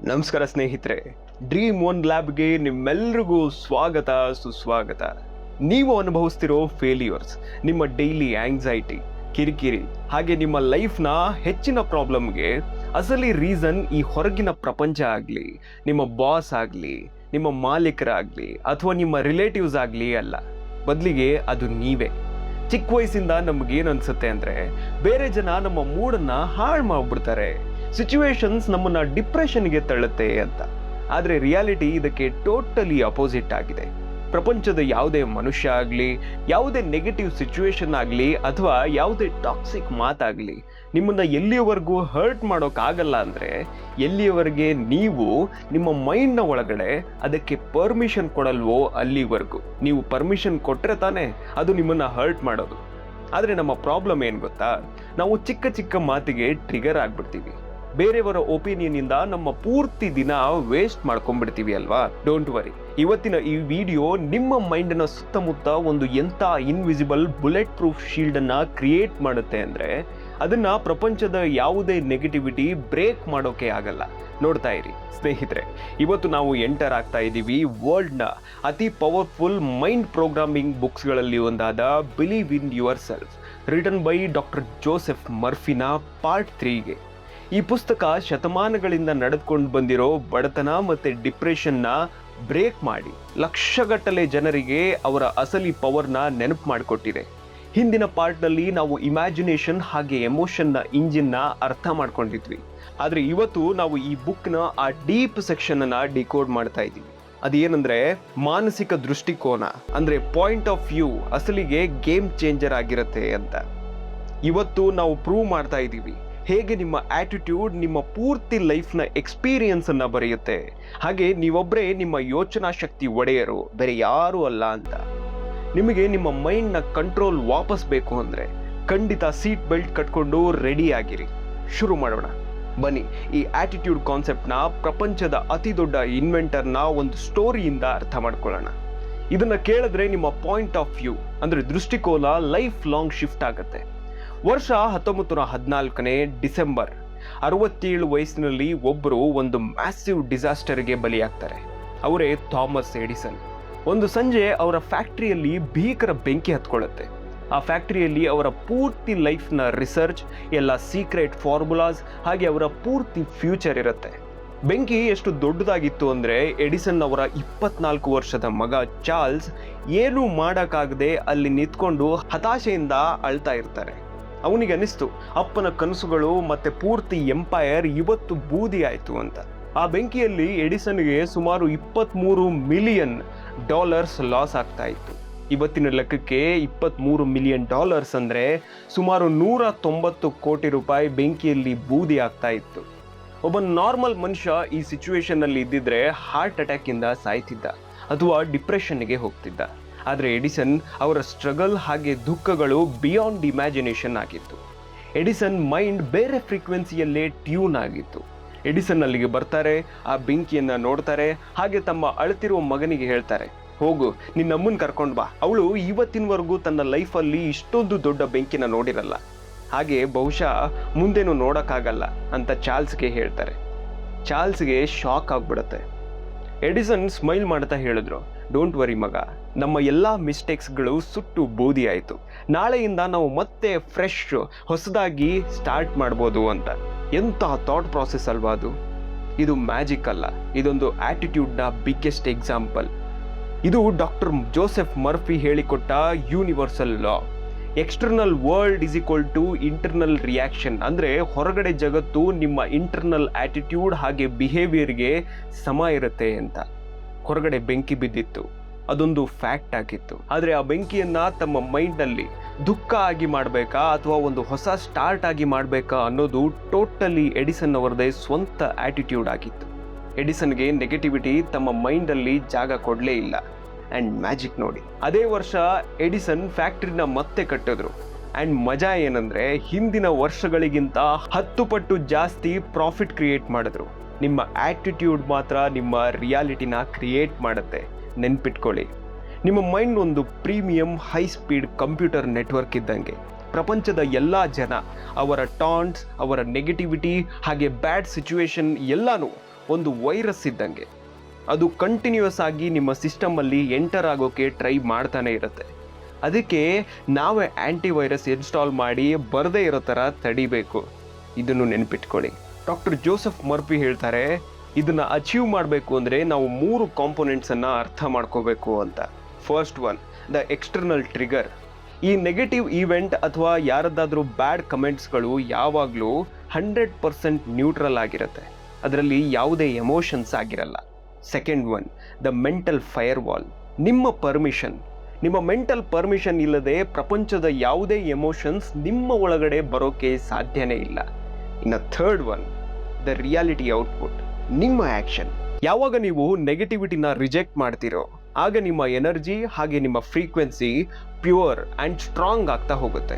ನಮಸ್ಕಾರ ಸ್ನೇಹಿತರೆ, dream one ಲ್ಯಾಬ್ಗೆ ನಿಮ್ಮೆಲ್ರಿಗೂ ಸ್ವಾಗತ ಸುಸ್ವಾಗತ. ನೀವು ಅನುಭವಿಸ್ತಿರೋ ಫೇಲ್ಯೂರ್ಸ್, ನಿಮ್ಮ ಡೈಲಿ ಆಂಗ್ಸೈಟಿ, ಕಿರಿಕಿರಿ ಹಾಗೆ ನಿಮ್ಮ ಲೈಫ್ನ ಹೆಚ್ಚಿನ ಪ್ರಾಬ್ಲಮ್ಗೆ ಅಸಲಿ ರೀಸನ್ ಈ ಹೊರಗಿನ ಪ್ರಪಂಚ ಆಗಲಿ, ನಿಮ್ಮ ಬಾಸ್ ಆಗಲಿ, ನಿಮ್ಮ ಮಾಲೀಕರಾಗಲಿ ಅಥವಾ ನಿಮ್ಮ ರಿಲೇಟಿವ್ಸ್ ಆಗಲಿ ಅಲ್ಲ, ಬದಲಿಗೆ ಅದು ನೀವೇ. ಚಿಕ್ಕ ವಯಸ್ಸಿಂದ ನಮಗೇನು ಅನ್ಸುತ್ತೆ ಅಂದರೆ ಬೇರೆ ಜನ ನಮ್ಮ ಮೂಡನ್ನು ಹಾಳು ಮಾಡಿಬಿಡ್ತಾರೆ, ಸಿಚುವೇಶನ್ಸ್ ನಮ್ಮನ್ನ ಡಿಪ್ರೆಷನ್ಗೆ ತಳ್ಳುತ್ತೆ ಅಂತ. ಆದರೆ ರಿಯಾಲಿಟಿ ಇದಕ್ಕೆ ಟೋಟಲಿ ಅಪೋಸಿಟ್ ಆಗಿದೆ. ಪ್ರಪಂಚದ ಯಾವುದೇ ಮನುಷ್ಯ ಆಗಲಿ, ಯಾವುದೇ ನೆಗೆಟಿವ್ ಸಿಚುವೇಶನ್ ಆಗಲಿ ಅಥವಾ ಯಾವುದೇ ಟಾಕ್ಸಿಕ್ ಮಾತಾಗಲಿ ನಿಮ್ಮನ್ನ ಎಲ್ಲಿಯವರೆಗೂ ಹರ್ಟ್ ಮಾಡೋಕ್ಕಾಗಲ್ಲ ಅಂದರೆ ಎಲ್ಲಿಯವರೆಗೆ ನೀವು ನಿಮ್ಮ ಮೈಂಡ್ನ ಒಳಗಡೆ ಅದಕ್ಕೆ ಪರ್ಮಿಷನ್ ಕೊಡಲ್ವೋ ಅಲ್ಲಿವರೆಗೂ. ನೀವು ಪರ್ಮಿಷನ್ ಕೊಟ್ಟರೆ ತಾನೇ ಅದು ನಿಮ್ಮನ್ನ ಹರ್ಟ್ ಮಾಡೋದು. ಆದರೆ ನಮ್ಮ ಪ್ರಾಬ್ಲಮ್ ಏನು ಗೊತ್ತಾ, ನಾವು ಚಿಕ್ಕ ಚಿಕ್ಕ ಮಾತಿಗೆ ಟ್ರಿಗರ್ ಆಗ್ಬಿಡ್ತೀವಿ. ಬೇರೆಯವರ ಒಪಿನಿಯನ್ ಇಂದ ನಮ್ಮ ಪೂರ್ತಿ ದಿನ ವೇಸ್ಟ್ ಮಾಡ್ಕೊಂಡ್ಬಿಡ್ತೀವಿ ಅಲ್ವಾ. ಡೋಂಟ್ ವರಿ, ಇವತ್ತಿನ ಈ ವಿಡಿಯೋ ನಿಮ್ಮ ಮೈಂಡ್ನ ಸುತ್ತಮುತ್ತ ಒಂದು ಎಂಥ ಇನ್ವಿಸಿಬಲ್ ಬುಲೆಟ್ ಪ್ರೂಫ್ ಶೀಲ್ಡ್ ಅನ್ನ ಕ್ರಿಯೇಟ್ ಮಾಡುತ್ತೆ ಅಂದ್ರೆ ಅದನ್ನ ಪ್ರಪಂಚದ ಯಾವುದೇ ನೆಗೆಟಿವಿಟಿ ಬ್ರೇಕ್ ಮಾಡೋಕೆ ಆಗಲ್ಲ. ನೋಡ್ತಾ ಇರಿ ಸ್ನೇಹಿತರೆ, ಇವತ್ತು ನಾವು ಎಂಟರ್ ಆಗ್ತಾ ಇದ್ದೀವಿ ವರ್ಲ್ಡ್ನ ಅತಿ ಪವರ್ಫುಲ್ ಮೈಂಡ್ ಪ್ರೋಗ್ರಾಮಿಂಗ್ ಬುಕ್ಸ್ಗಳಲ್ಲಿ ಒಂದಾದ believe in yourself, written by doctor Joseph ಮರ್ಫಿನ ಪಾರ್ಟ್ 3ಗೆ. ಈ ಪುಸ್ತಕ ಶತಮಾನಗಳಿಂದ ನಡೆದುಕೊಂಡು ಬಂದಿರೋ ಬಡತನ ಮತ್ತು ಡಿಪ್ರೆಷನ್ನ ಬ್ರೇಕ್ ಮಾಡಿ ಲಕ್ಷಗಟ್ಟಲೆ ಜನರಿಗೆ ಅವರ ಅಸಲಿ ಪವರ್ನ ನೆನಪು ಮಾಡಿಕೊಟ್ಟಿದೆ. ಹಿಂದಿನ ಪಾರ್ಟ್ನಲ್ಲಿ ನಾವು ಇಮ್ಯಾಜಿನೇಷನ್ ಹಾಗೆ ಎಮೋಷನ್ನ ಇಂಜಿನ್ನ ಅರ್ಥ ಮಾಡ್ಕೊಂಡಿದ್ವಿ. ಆದರೆ ಇವತ್ತು ನಾವು ಈ ಬುಕ್ನ ಆ ಡೀಪ್ ಸೆಕ್ಷನ್ನ ಡಿಕೋಡ್ ಮಾಡ್ತಾ ಇದ್ದೀವಿ. ಅದೇನಂದ್ರೆ ಮಾನಸಿಕ ದೃಷ್ಟಿಕೋನ ಅಂದರೆ ಪಾಯಿಂಟ್ ಆಫ್ ವ್ಯೂ ಅಸಲಿಗೆ ಗೇಮ್ ಚೇಂಜರ್ ಆಗಿರುತ್ತೆ ಅಂತ. ಇವತ್ತು ನಾವು ಪ್ರೂವ್ ಮಾಡ್ತಾ ಇದ್ದೀವಿ ಹೇಗೆ ನಿಮ್ಮ ಆಟಿಟ್ಯೂಡ್ ನಿಮ್ಮ ಪೂರ್ತಿ ಲೈಫ್ನ ಎಕ್ಸ್ಪೀರಿಯನ್ಸನ್ನು ಬರೆಯುತ್ತೆ, ಹಾಗೆ ನೀವೊಬ್ಬರೇ ನಿಮ್ಮ ಯೋಚನಾ ಶಕ್ತಿ ಒಡೆಯರು, ಬೇರೆ ಯಾರೂ ಅಲ್ಲ ಅಂತ. ನಿಮಗೆ ನಿಮ್ಮ ಮೈಂಡ್ನ ಕಂಟ್ರೋಲ್ ವಾಪಸ್ ಬೇಕು ಅಂದರೆ ಖಂಡಿತ ಸೀಟ್ ಬೆಲ್ಟ್ ಕಟ್ಕೊಂಡು ರೆಡಿ ಆಗಿರಿ. ಶುರು ಮಾಡೋಣ ಬನ್ನಿ. ಈ ಆಟಿಟ್ಯೂಡ್ ಕಾನ್ಸೆಪ್ಟ್ನ ಪ್ರಪಂಚದ ಅತಿ ದೊಡ್ಡ ಇನ್ವೆಂಟರ್ನ ಒಂದು ಸ್ಟೋರಿಯಿಂದ ಅರ್ಥ ಮಾಡ್ಕೊಳ್ಳೋಣ. ಇದನ್ನು ಕೇಳಿದ್ರೆ ನಿಮ್ಮ ಪಾಯಿಂಟ್ ಆಫ್ ವ್ಯೂ ಅಂದರೆ ದೃಷ್ಟಿಕೋನ ಲೈಫ್ ಲಾಂಗ್ ಶಿಫ್ಟ್ ಆಗುತ್ತೆ. ವರ್ಷ 1914 ಡಿಸೆಂಬರ್, 67 ವಯಸ್ಸಿನಲ್ಲಿ ಒಬ್ಬರು ಒಂದು ಮ್ಯಾಸಿವ್ ಡಿಸಾಸ್ಟರ್ಗೆ ಬಲಿಯಾಗ್ತಾರೆ. ಅವರೇ ಥಾಮಸ್ ಎಡಿಸನ್. ಒಂದು ಸಂಜೆ ಅವರ ಫ್ಯಾಕ್ಟ್ರಿಯಲ್ಲಿ ಭೀಕರ ಬೆಂಕಿ ಹತ್ಕೊಳ್ಳುತ್ತೆ. ಆ ಫ್ಯಾಕ್ಟ್ರಿಯಲ್ಲಿ ಅವರ ಪೂರ್ತಿ ಲೈಫ್ನ ರಿಸರ್ಚ್, ಎಲ್ಲ ಸೀಕ್ರೆಟ್ ಫಾರ್ಮುಲಾಸ್ ಹಾಗೆ ಅವರ ಪೂರ್ತಿ ಫ್ಯೂಚರ್ ಇರುತ್ತೆ. ಬೆಂಕಿ ಎಷ್ಟು ದೊಡ್ಡದಾಗಿತ್ತು ಅಂದರೆ ಎಡಿಸನ್ ಅವರ 24 ವರ್ಷದ ಮಗ ಚಾರ್ಲ್ಸ್ ಏನೂ ಮಾಡೋಕ್ಕಾಗದೆ ಅಲ್ಲಿ ನಿಂತ್ಕೊಂಡು ಹತಾಶೆಯಿಂದ ಅಳ್ತಾ ಇರ್ತಾರೆ. ಅವನಿಗೆ ಅನಿಸ್ತು ಅಪ್ಪನ ಕನಸುಗಳು ಮತ್ತೆ ಪೂರ್ತಿ ಎಂಪೈರ್ ಇವತ್ತು ಬೂದಿ ಆಯಿತು ಅಂತ. ಆ ಬೆಂಕಿಯಲ್ಲಿ ಎಡಿಸನ್ಗೆ ಸುಮಾರು $23 ಮಿಲಿಯನ್ ಲಾಸ್ ಆಗ್ತಾ ಇತ್ತು. ಇವತ್ತಿನ ಲೆಕ್ಕಕ್ಕೆ $23 ಮಿಲಿಯನ್ ಅಂದರೆ ಸುಮಾರು 190 ಕೋಟಿ ರೂಪಾಯಿ ಬೆಂಕಿಯಲ್ಲಿ ಬೂದಿ ಆಗ್ತಾ ಇತ್ತು. ಒಬ್ಬ ನಾರ್ಮಲ್ ಮನುಷ್ಯ ಈ ಸಿಚುವೇಶನ್ನಲ್ಲಿ ಇದ್ದಿದ್ರೆ ಹಾರ್ಟ್ ಅಟ್ಯಾಕಿಂದ ಸಾಯ್ತಿದ್ದ ಅಥವಾ ಡಿಪ್ರೆಷನ್ಗೆ ಹೋಗ್ತಿದ್ದ. ಆದರೆ ಎಡಿಸನ್ ಅವರ ಸ್ಟ್ರಗಲ್ ಹಾಗೆ ದುಃಖಗಳು ಬಿಯಾಂಡ್ ಇಮ್ಯಾಜಿನೇಷನ್ ಆಗಿತ್ತು. ಎಡಿಸನ್ ಮೈಂಡ್ ಬೇರೆ ಫ್ರೀಕ್ವೆನ್ಸಿಯಲ್ಲೇ ಟ್ಯೂನ್ ಆಗಿತ್ತು. ಎಡಿಸನ್ ಅಲ್ಲಿಗೆ ಬರ್ತಾರೆ, ಆ ಬೆಂಕಿಯನ್ನು ನೋಡ್ತಾರೆ, ಹಾಗೆ ತಮ್ಮ ಅಳ್ತಿರುವ ಮಗನಿಗೆ ಹೇಳ್ತಾರೆ, ಹೋಗು ನಿನ್ನ ಅಮ್ಮನ ಕರ್ಕೊಂಡು ಬಾ, ಅವಳು ಇವತ್ತಿನವರೆಗೂ ತನ್ನ ಲೈಫಲ್ಲಿ ಇಷ್ಟೊಂದು ದೊಡ್ಡ ಬೆಂಕಿನ ನೋಡಿರಲ್ಲ, ಹಾಗೆ ಬಹುಶಃ ಮುಂದೇನು ನೋಡೋಕ್ಕಾಗಲ್ಲ ಅಂತ ಚಾರ್ಲ್ಸ್ಗೆ ಹೇಳ್ತಾರೆ. ಚಾರ್ಲ್ಸ್ಗೆ ಶಾಕ್ ಆಗ್ಬಿಡುತ್ತೆ. ಎಡಿಸನ್ ಸ್ಮೈಲ್ ಮಾಡ್ತಾ ಹೇಳಿದ್ರು, ಡೋಂಟ್ ವರಿ ಮಗ, ನಮ್ಮ ಎಲ್ಲ ಮಿಸ್ಟೇಕ್ಸ್ಗಳು ಸುಟ್ಟು ಬೂದಿ ಆಯಿತು, ನಾಳೆಯಿಂದ ನಾವು ಮತ್ತೆ ಫ್ರೆಶ್ ಹೊಸದಾಗಿ ಸ್ಟಾರ್ಟ್ ಮಾಡ್ಬೋದು ಅಂತ. ಎಂಥ ಥಾಟ್ ಪ್ರಾಸೆಸ್ ಅಲ್ವಾ ಅದು. ಇದು ಮ್ಯಾಜಿಕ್ ಅಲ್ಲ, ಇದೊಂದು ಆಟಿಟ್ಯೂಡ್ನ ಬಿಗ್ಗೆಸ್ಟ್ ಎಕ್ಸಾಂಪಲ್. ಇದು ಡಾಕ್ಟರ್ ಜೋಸೆಫ್ ಮರ್ಫಿ ಹೇಳಿಕೊಟ್ಟ universal law. External world is equal to internal reaction. ಅಂದರೆ ಹೊರಗಡೆ ಜಗತ್ತು ನಿಮ್ಮ ಇಂಟರ್ನಲ್ ಆಟಿಟ್ಯೂಡ್ ಹಾಗೆ ಬಿಹೇವಿಯರ್ಗೆ ಸಮ ಇರುತ್ತೆ ಅಂತ. ಹೊರಗಡೆ ಬೆಂಕಿ ಬಿದ್ದಿತ್ತು, ಅದೊಂದು ಫ್ಯಾಕ್ಟ್ ಆಗಿತ್ತು. ಆದರೆ ಆ ಬೆಂಕಿಯನ್ನ ತಮ್ಮ ಮೈಂಡ್ನಲ್ಲಿ ದುಃಖ ಆಗಿ ಮಾಡಬೇಕಾ ಅಥವಾ ಒಂದು ಹೊಸ ಸ್ಟಾರ್ಟ್ ಆಗಿ ಮಾಡಬೇಕಾ ಅನ್ನೋದು ಟೋಟಲಿ ಎಡಿಸನ್ ಅವರದೇ ಸ್ವಂತ ಆಟಿಟ್ಯೂಡ್ ಆಗಿತ್ತು. ಎಡಿಸನ್ಗೆ ನೆಗೆಟಿವಿಟಿ ತಮ್ಮ ಮೈಂಡಲ್ಲಿ ಜಾಗ ಕೊಡಲೇ ಇಲ್ಲ. ಆ್ಯಂಡ್ ಮ್ಯಾಜಿಕ್ ನೋಡಿ, ಅದೇ ವರ್ಷ ಎಡಿಸನ್ ಫ್ಯಾಕ್ಟ್ರಿನ ಮತ್ತೆ ಕಟ್ಟಿದ್ರು. ಆ್ಯಂಡ್ ಮಜಾ ಏನಂದರೆ ಹಿಂದಿನ ವರ್ಷಗಳಿಗಿಂತ 10 ಪಟ್ಟು ಜಾಸ್ತಿ ಪ್ರಾಫಿಟ್ ಕ್ರಿಯೇಟ್ ಮಾಡಿದ್ರು. ನಿಮ್ಮ ಆಟಿಟ್ಯೂಡ್ ಮಾತ್ರ ನಿಮ್ಮ ರಿಯಾಲಿಟಿನ ಕ್ರಿಯೇಟ್ ಮಾಡುತ್ತೆ, ನೆನ್ಪಿಟ್ಕೊಳ್ಳಿ. ನಿಮ್ಮ ಮೈಂಡ್ ಒಂದು premium high speed computer network ಇದ್ದಂಗೆ. ಪ್ರಪಂಚದ ಎಲ್ಲ ಜನ ಅವರ ಟಾಂಟ್ಸ್, ಅವರ ನೆಗೆಟಿವಿಟಿ ಹಾಗೆ ಬ್ಯಾಡ್ ಸಿಚುವೇಶನ್ ಎಲ್ಲನೂ ಒಂದು ವೈರಸ್ ಇದ್ದಂಗೆ. ಅದು ಕಂಟಿನ್ಯೂಸ್ ಆಗಿ ನಿಮ್ಮ ಸಿಸ್ಟಮಲ್ಲಿ ಎಂಟರ್ ಆಗೋಕೆ ಟ್ರೈ ಮಾಡ್ತಾನೆ ಇರುತ್ತೆ. ಅದಕ್ಕೆ ನಾವೇ ಆ್ಯಂಟಿವೈರಸ್ ಇನ್ಸ್ಟಾಲ್ ಮಾಡಿ ಬರದೇ ಇರೋ ಥರ ತಡಿಬೇಕು. ಇದನ್ನು ನೆನ್ಪಿಟ್ಕೊಳ್ಳಿ. ಡಾಕ್ಟರ್ ಜೋಸೆಫ್ ಮರ್ಫಿ ಹೇಳ್ತಾರೆ, ಇದನ್ನು ಅಚೀವ್ ಮಾಡಬೇಕು ಅಂದರೆ ನಾವು 3 ಕಾಂಪೊನೆಂಟ್ಸನ್ನು ಅರ್ಥ ಮಾಡ್ಕೋಬೇಕು ಅಂತ. First one, the external trigger. ಈ ನೆಗೆಟಿವ್ ಈವೆಂಟ್ ಅಥವಾ ಯಾರದ್ದಾದರೂ ಬ್ಯಾಡ್ ಕಮೆಂಟ್ಸ್ಗಳು ಯಾವಾಗಲೂ 100% ನ್ಯೂಟ್ರಲ್ ಆಗಿರುತ್ತೆ. ಅದರಲ್ಲಿ ಯಾವುದೇ ಎಮೋಷನ್ಸ್ ಆಗಿರಲ್ಲ. Second one, the mental fire wall. ನಿಮ್ಮ ಮೆಂಟಲ್ ಪರ್ಮಿಷನ್ ಇಲ್ಲದೆ ಪ್ರಪಂಚದ ಯಾವುದೇ ಎಮೋಷನ್ಸ್ ನಿಮ್ಮ ಒಳಗಡೆ ಬರೋಕೆ ಸಾಧ್ಯನೇ ಇಲ್ಲ. ಇನ್ನು third one, the reality output. ನಿಮ್ಮ ಆ್ಯಕ್ಷನ್. ಯಾವಾಗ ನೀವು ನೆಗೆಟಿವಿಟಿನ ರಿಜೆಕ್ಟ್ ಮಾಡ್ತೀರೋ ಆಗ ನಿಮ್ಮ ಎನರ್ಜಿ ಹಾಗೆ ನಿಮ್ಮ ಫ್ರೀಕ್ವೆನ್ಸಿ ಪ್ಯೂರ್ ಆ್ಯಂಡ್ ಸ್ಟ್ರಾಂಗ್ ಆಗ್ತಾ ಹೋಗುತ್ತೆ.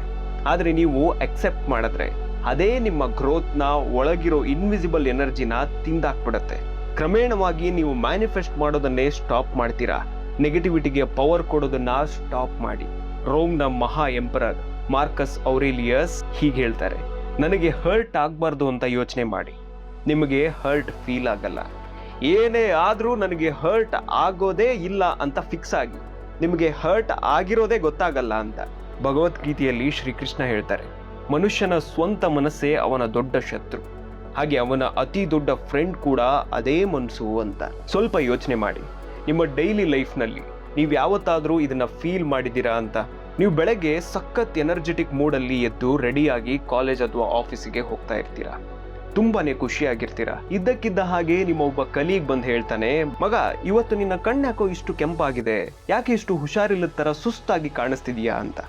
ಆದರೆ ನೀವು ಅಕ್ಸೆಪ್ಟ್ ಮಾಡಿದ್ರೆ ಅದೇ ನಿಮ್ಮ ಗ್ರೋತ್ನ, ಒಳಗಿರೋ ಇನ್ವಿಸಿಬಲ್ ಎನರ್ಜಿನ ತಿಂದಾಕ್ಬಿಡುತ್ತೆ. ಕ್ರಮೇಣವಾಗಿ ನೀವು ಮ್ಯಾನಿಫೆಸ್ಟ್ ಮಾಡೋದನ್ನೇ ಸ್ಟಾಪ್ ಮಾಡ್ತೀರಾ. ನೆಗೆಟಿವಿಟಿಗೆ ಪವರ್ ಕೊಡೋದನ್ನ ಸ್ಟಾಪ್ ಮಾಡಿ. ರೋಮ್ನ ಮಹಾ ಎಂಪರರ್ ಮಾರ್ಕಸ್ ಔರೇಲಿಯಸ್ ಹೀಗೆ ಹೇಳ್ತಾರೆ, ನನಗೆ ಹರ್ಟ್ ಆಗಬಾರ್ದು ಅಂತ ಯೋಚನೆ ಮಾಡಿ, ನಿಮಗೆ ಹರ್ಟ್ ಫೀಲ್ ಆಗಲ್ಲ. ಏನೇ ಆದರೂ ನನಗೆ ಹರ್ಟ್ ಆಗೋದೇ ಇಲ್ಲ ಅಂತ ಫಿಕ್ಸ್ ಆಗಿ, ನಿಮಗೆ ಹರ್ಟ್ ಆಗಿರೋದೇ ಗೊತ್ತಾಗಲ್ಲ ಅಂತ. ಭಗವದ್ಗೀತೆಯಲ್ಲಿ ಶ್ರೀಕೃಷ್ಣ ಹೇಳ್ತಾರೆ, ಮನುಷ್ಯನ ಸ್ವಂತ ಮನಸ್ಸೇ ಅವನ ದೊಡ್ಡ ಶತ್ರು, ಹಾಗೆ ಅವನ ಅತಿ ದೊಡ್ಡ ಫ್ರೆಂಡ್ ಕೂಡ ಅದೇ ಮನಸ್ಸು ಅಂತ. ಸ್ವಲ್ಪ ಯೋಚನೆ ಮಾಡಿ, ನಿಮ್ಮ ಡೈಲಿ ಲೈಫ್ನಲ್ಲಿ ನೀವು ಯಾವತ್ತಾದರೂ ಇದನ್ನು ಫೀಲ್ ಮಾಡಿದ್ದೀರಾ ಅಂತ? ನೀವು ಬೆಳಗ್ಗೆ ಸಖತ್ ಎನರ್ಜೆಟಿಕ್ ಮೂಡಲ್ಲಿ ಎದ್ದು ರೆಡಿಯಾಗಿ ಕಾಲೇಜ್ ಅಥವಾ ಆಫೀಸಿಗೆ ಹೋಗ್ತಾ ಇರ್ತೀರಾ, ತುಂಬಾನೇ ಖುಷಿಯಾಗಿರ್ತೀರಾ. ಇದ್ದಕ್ಕಿದ್ದ ಹಾಗೆ ನಿಮ್ಮ ಒಬ್ಬ ಕಲೀಗ್ ಬಂದು ಹೇಳ್ತಾನೆ, ಮಗ ಇವತ್ತು ನಿನ್ನ ಕಣ್ಣಾಕೋ ಇಷ್ಟು ಕೆಂಪಾಗಿದೆ, ಯಾಕೆ ಇಷ್ಟು ಹುಷಾರಿಲ್ಲದ ಥರ ಸುಸ್ತಾಗಿ ಕಾಣಿಸ್ತಿದೀಯಾ ಅಂತ.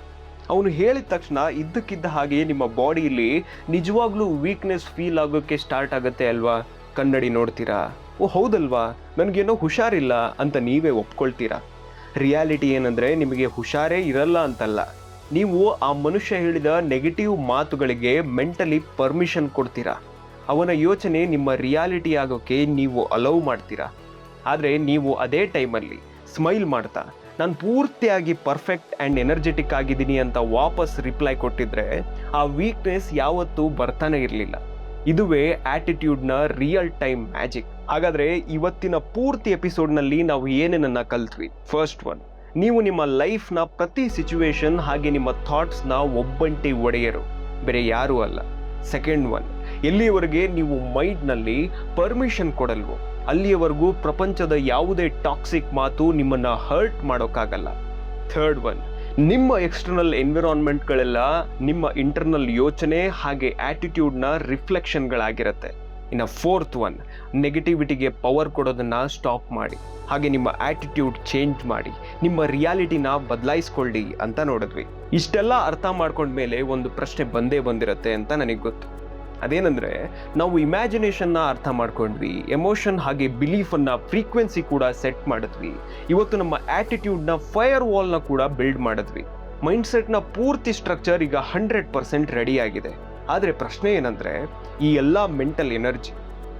ಅವನು ಹೇಳಿದ ತಕ್ಷಣ ಇದ್ದಕ್ಕಿದ್ದ ಹಾಗೆ ನಿಮ್ಮ ಬಾಡಿಯಲ್ಲಿ ನಿಜವಾಗ್ಲೂ ವೀಕ್ನೆಸ್ ಫೀಲ್ ಆಗೋಕ್ಕೆ ಸ್ಟಾರ್ಟ್ ಆಗುತ್ತೆ ಅಲ್ವಾ? ಕನ್ನಡಿ ನೋಡ್ತೀರಾ, ಓ ಹೌದಲ್ವಾ ನನಗೇನೋ ಹುಷಾರಿಲ್ಲ ಅಂತ ನೀವೇ ಒಪ್ಕೊಳ್ತೀರಾ. ರಿಯಾಲಿಟಿ ಏನಂದರೆ ನಿಮಗೆ ಹುಷಾರೇ ಇರಲ್ಲ ಅಂತಲ್ಲ, ನೀವು ಆ ಮನುಷ್ಯ ಹೇಳಿದ ನೆಗೆಟಿವ್ ಮಾತುಗಳಿಗೆ ಮೆಂಟಲಿ ಪರ್ಮಿಷನ್ ಕೊಡ್ತೀರಾ. ಅವನ ಯೋಚನೆ ನಿಮ್ಮ ರಿಯಾಲಿಟಿ ಆಗೋಕ್ಕೆ ನೀವು ಅಲೌ ಮಾಡ್ತೀರಾ. ಆದರೆ ನೀವು ಅದೇ ಟೈಮಲ್ಲಿ ಸ್ಮೈಲ್ ಮಾಡ್ತಾ ನಾನು ಪೂರ್ತಿಯಾಗಿ ಪರ್ಫೆಕ್ಟ್ ಆ್ಯಂಡ್ ಎನರ್ಜೆಟಿಕ್ ಆಗಿದ್ದೀನಿ ಅಂತ ವಾಪಸ್ ರಿಪ್ಲೈ ಕೊಟ್ಟಿದ್ರೆ ಆ ವೀಕ್ನೆಸ್ ಯಾವತ್ತೂ ಬರ್ತಾನೆ ಇರಲಿಲ್ಲ. ಇದುವೇ ಆಟಿಟ್ಯೂಡ್ನ ರಿಯಲ್ ಟೈಮ್ ಮ್ಯಾಜಿಕ್. ಹಾಗಾದರೆ ಇವತ್ತಿನ ಪೂರ್ತಿ ಎಪಿಸೋಡ್ನಲ್ಲಿ ನಾವು ಏನೇನನ್ನ ಕಲ್ತ್ವಿ? ಫಸ್ಟ್ ಒನ್, ನೀವು ನಿಮ್ಮ ಲೈಫ್ನ ಪ್ರತಿ ಸಿಚುವೇಶನ್ ಹಾಗೆ ನಿಮ್ಮ ಥಾಟ್ಸ್ನ ಒಬ್ಬಂಟಿ ಒಡೆಯರು, ಬೇರೆ ಯಾರೂ ಅಲ್ಲ. ಸೆಕೆಂಡ್ ಒನ್, ಎಲ್ಲಿಯವರೆಗೆ ನೀವು ಮೈಂಡ್ನಲ್ಲಿ ಪರ್ಮಿಷನ್ ಕೊಡಲ್ವೋ ಅಲ್ಲಿಯವರೆಗೂ ಪ್ರಪಂಚದ ಯಾವುದೇ ಟಾಕ್ಸಿಕ್ ಮಾತು ನಿಮ್ಮನ್ನು ಹರ್ಟ್ ಮಾಡೋಕ್ಕಾಗಲ್ಲ. ಥರ್ಡ್ ಒನ್, ನಿಮ್ಮ ಎಕ್ಸ್ಟರ್ನಲ್ ಎನ್ವಿರಾನ್ಮೆಂಟ್ಗಳೆಲ್ಲ ನಿಮ್ಮ ಇಂಟರ್ನಲ್ ಯೋಚನೆ ಹಾಗೆ ಆಟಿಟ್ಯೂಡ್ನ ರಿಫ್ಲೆಕ್ಷನ್ಗಳಾಗಿರುತ್ತೆ. ಇನ್ನು ಫೋರ್ತ್ ಒನ್, ನೆಗೆಟಿವಿಟಿಗೆ ಪವರ್ ಕೊಡೋದನ್ನು ಸ್ಟಾಪ್ ಮಾಡಿ, ಹಾಗೆ ನಿಮ್ಮ ಆಟಿಟ್ಯೂಡ್ ಚೇಂಜ್ ಮಾಡಿ, ನಿಮ್ಮ ರಿಯಾಲಿಟಿನ ಬದಲಾಯಿಸ್ಕೊಳ್ಳಿ ಅಂತ ನೋಡಿದ್ವಿ. ಇಷ್ಟೆಲ್ಲ ಅರ್ಥ ಮಾಡ್ಕೊಂಡ್ಮೇಲೆ ಒಂದು ಪ್ರಶ್ನೆ ಬಂದೇ ಬಂದಿರುತ್ತೆ ಅಂತ ನನಗೆ ಗೊತ್ತು. ಅದೇನೆಂದರೆ, ನಾವು ಇಮ್ಯಾಜಿನೇಷನ್ನ ಅರ್ಥ ಮಾಡ್ಕೊಂಡ್ವಿ, ಎಮೋಷನ್ ಹಾಗೆ ಬಿಲೀಫನ್ನು ಫ್ರೀಕ್ವೆನ್ಸಿ ಕೂಡ ಸೆಟ್ ಮಾಡಿದ್ವಿ. ಇವತ್ತು ನಮ್ಮ ಆಟಿಟ್ಯೂಡ್ನ ಫೈರ್ ವಾಲ್ನ ಕೂಡ ಬಿಲ್ಡ್ ಮಾಡಿದ್ವಿ. ಮೈಂಡ್ಸೆಟ್ನ ಪೂರ್ತಿ ಸ್ಟ್ರಕ್ಚರ್ ಈಗ 100% ರೆಡಿ ಆಗಿದೆ. ಆದರೆ ಪ್ರಶ್ನೆ ಏನಂದರೆ, ಈ ಎಲ್ಲ ಮೆಂಟಲ್ ಎನರ್ಜಿ,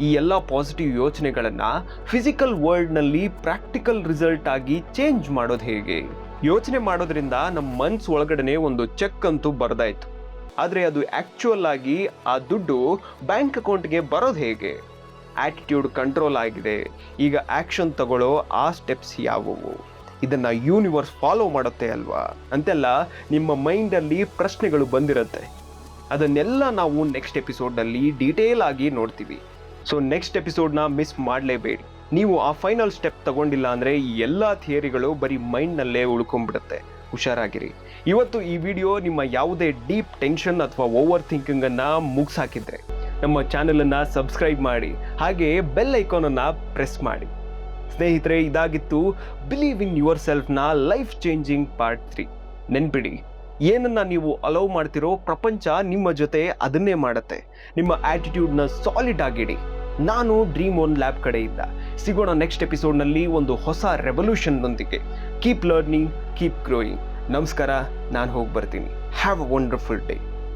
ಈ ಎಲ್ಲ ಪಾಸಿಟಿವ್ ಯೋಚನೆಗಳನ್ನು ಫಿಸಿಕಲ್ ವರ್ಲ್ಡ್ನಲ್ಲಿ ಪ್ರಾಕ್ಟಿಕಲ್ ರಿಸಲ್ಟ್ ಆಗಿ ಚೇಂಜ್ ಮಾಡೋದು ಹೇಗೆ? ಯೋಚನೆ ಮಾಡೋದ್ರಿಂದ ನಮ್ಮ ಮನ್ಸು ಒಳಗಡೆ ಒಂದು ಚೆಕ್ ಅಂತೂ ಬರೆದಾಯ್ತು, ಆದರೆ ಅದು ಆ್ಯಕ್ಚುಯಲ್ ಆಗಿ ಆ ದುಡ್ಡು ಬ್ಯಾಂಕ್ ಅಕೌಂಟ್ಗೆ ಬರೋದು ಹೇಗೆ? ಆಟಿಟ್ಯೂಡ್ ಕಂಟ್ರೋಲ್ ಆಗಿದೆ, ಈಗ ಆ್ಯಕ್ಷನ್ ತಗೊಳ್ಳೋ ಆ ಸ್ಟೆಪ್ಸ್ ಯಾವುವು? ಇದನ್ನು ಯೂನಿವರ್ಸ್ ಫಾಲೋ ಮಾಡುತ್ತೆ ಅಲ್ವಾ ಅಂತೆಲ್ಲ ನಿಮ್ಮ ಮೈಂಡಲ್ಲಿ ಪ್ರಶ್ನೆಗಳು ಬಂದಿರುತ್ತೆ. ಅದನ್ನೆಲ್ಲ ನಾವು ನೆಕ್ಸ್ಟ್ ಎಪಿಸೋಡ್ನಲ್ಲಿ ಡೀಟೇಲ್ ಆಗಿ ನೋಡ್ತೀವಿ. ಸೊ ನೆಕ್ಸ್ಟ್ ಎಪಿಸೋಡ್ನ ಮಿಸ್ ಮಾಡಲೇಬೇಡಿ. ನೀವು ಆ ಫೈನಲ್ ಸ್ಟೆಪ್ ತಗೊಂಡಿಲ್ಲ ಅಂದರೆ ಈ ಎಲ್ಲ ಥಿಯರಿಗಳು ಬರೀ ಮೈಂಡ್ನಲ್ಲೇ ಉಳ್ಕೊಂಡ್ಬಿಡುತ್ತೆ. ಹುಷಾರಾಗಿರಿ. ಇವತ್ತು ಈ ವಿಡಿಯೋ ನಿಮ್ಮ ಯಾವುದೇ ಡೀಪ್ ಟೆನ್ಷನ್ ಅಥವಾ ಓವರ್ ಥಿಂಕಿಂಗನ್ನು ಮುಗಿಸಾಕಿದ್ರೆ ನಮ್ಮ ಚಾನಲನ್ನು ಸಬ್ಸ್ಕ್ರೈಬ್ ಮಾಡಿ, ಹಾಗೆ ಬೆಲ್ ಐಕಾನನ್ನು ಪ್ರೆಸ್ ಮಾಡಿ. ಸ್ನೇಹಿತರೆ, ಇದಾಗಿತ್ತು ಬಿಲೀವ್ ಇನ್ ಯುವರ್ ಸೆಲ್ಫ್ನ ಲೈಫ್ ಚೇಂಜಿಂಗ್ ಪಾರ್ಟ್ 3. ನೆನ್ಪಿಡಿ, ಏನನ್ನ ನೀವು ಅಲೌ ಮಾಡ್ತಿರೋ ಪ್ರಪಂಚ ನಿಮ್ಮ ಜೊತೆ ಅದನ್ನೇ ಮಾಡುತ್ತೆ. ನಿಮ್ಮ ಆಟಿಟ್ಯೂಡ್ನ ಸಾಲಿಡ್ ಆಗಿಡಿ. ನಾನು ಡ್ರೀಮ್ ಒನ್ ಲ್ಯಾಬ್ ಕಡೆಯಿಂದ ಸಿಗೋಣ ನೆಕ್ಸ್ಟ್ ಎಪಿಸೋಡ್ನಲ್ಲಿ ಒಂದು ಹೊಸ ರೆವಲ್ಯೂಷನ್ನೊಂದಿಗೆ. Keep learning, keep growing. ನಮಸ್ಕಾರ, ನಾನು ಹೋಗಿ ಬರ್ತೀನಿ. Have a wonderful day.